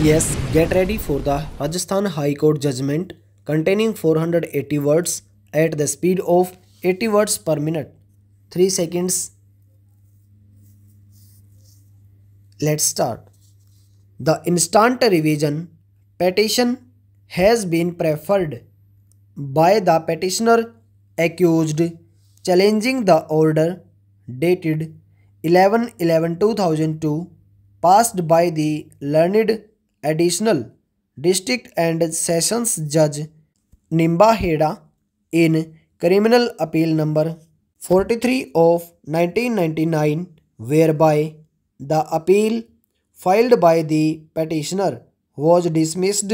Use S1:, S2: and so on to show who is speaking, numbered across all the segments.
S1: Yes, get ready for the Rajasthan High Court judgment containing 480 words at the speed of 80 words per minute. 3 seconds. Let's start. The instant revision petition has been preferred by the petitioner accused challenging the order dated 11/11/2002 passed by the learned additional district and sessions judge Nimba Heda in criminal appeal number 43 of 1999, whereby the appeal filed by the petitioner was dismissed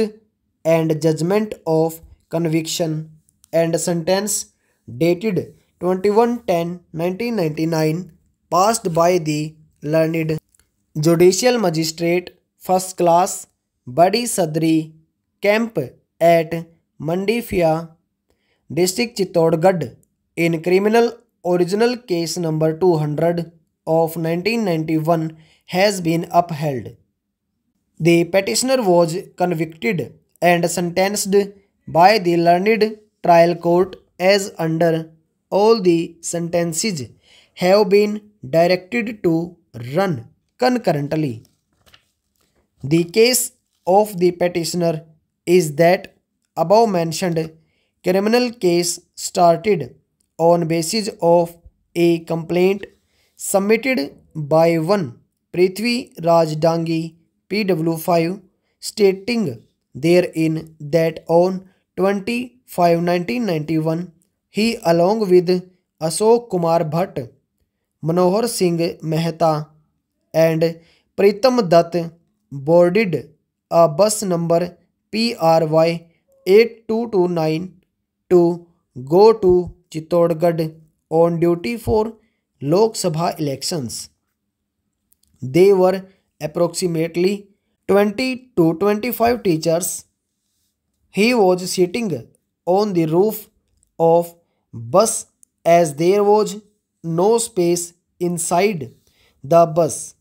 S1: and judgment of conviction and sentence dated 21/10/1999 passed by the learned judicial magistrate first class Badi Sadri camp at Mandifia district Chittorgarh in criminal original case number 200 of 1991 has been upheld. The petitioner was convicted and sentenced by the learned trial court as under all the sentences have been directed to run concurrently. The case of the petitioner is that above mentioned criminal case started on basis of a complaint submitted by one Prithvi Raj Dangi PW5 stating therein that on 20/5/1991 he along with Ashok Kumar Bhatt, Manohar Singh Mehta and Pritam Dutt boarded a bus number PRY 8229 to go to Chittorgarh on duty for Lok Sabha elections. They were approximately 20 to 25 teachers. He was sitting on the roof of bus as there was no space inside the bus.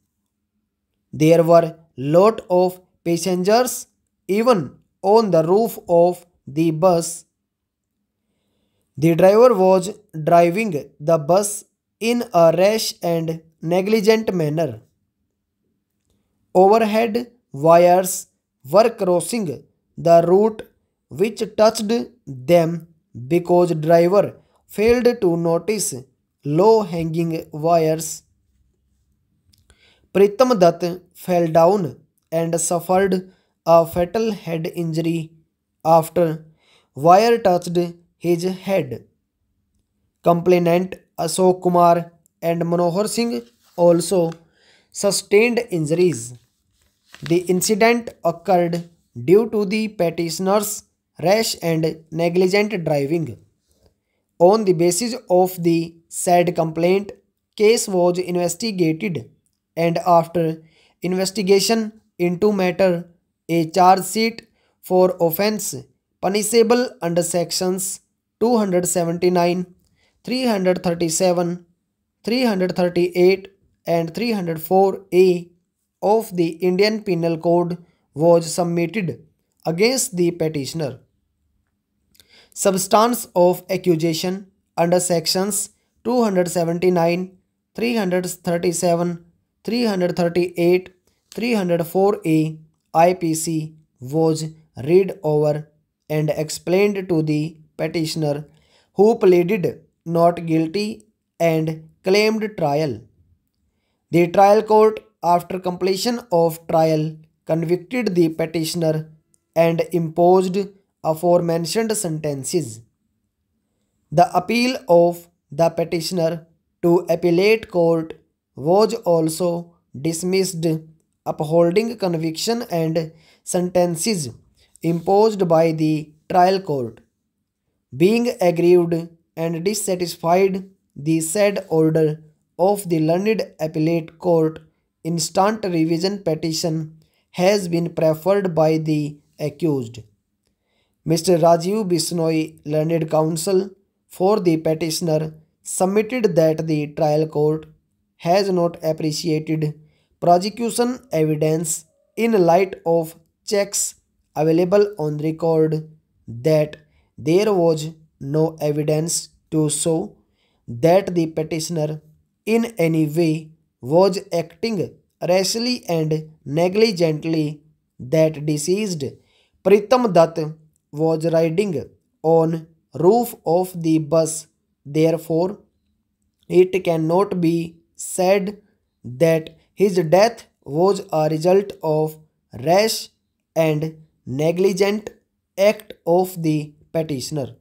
S1: There were lot of passengers even on the roof of the bus. The driver was driving the bus in a rash and negligent manner. Overhead wires were crossing the route which touched them because driver failed to notice low hanging wires. Pritam Dutt fell down and suffered a fatal head injury after wire touched his head. Complainant Ashok Kumar and Manohar Singh also sustained injuries. The incident occurred due to the petitioner's rash and negligent driving. On the basis of the said complaint, case was investigated and after investigation into matter, a charge sheet for offence punishable under sections 279, 337, 338 and 304A of the Indian Penal Code was submitted against the petitioner. Substance of accusation under sections 279, 337, 338, 304A IPC was read over and explained to the petitioner, who pleaded not guilty and claimed trial. The trial court, after completion of trial, convicted the petitioner and imposed aforementioned sentences. The appeal of the petitioner to appellate court was also dismissed, upholding conviction and sentences imposed by the trial court. Being aggrieved and dissatisfied, the said order of the learned appellate court instant revision petition has been preferred by the accused. Mr. Rajiv Bisnoi, learned counsel for the petitioner, submitted that the trial court has not appreciated prosecution evidence in light of checks available on record that there was no evidence to show that the petitioner in any way was acting rashly and negligently, that deceased Pritam Dutt was riding on roof of the bus. Therefore, it cannot be said that his death was a result of rash and negligent act of the petitioner.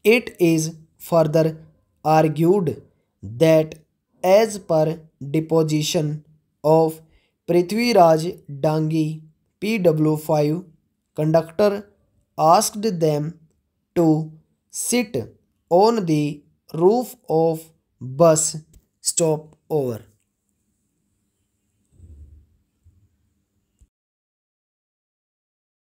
S1: It is further argued that as per deposition of Prithviraj Dangi PW5, conductor asked them to sit on the roof of bus stop over.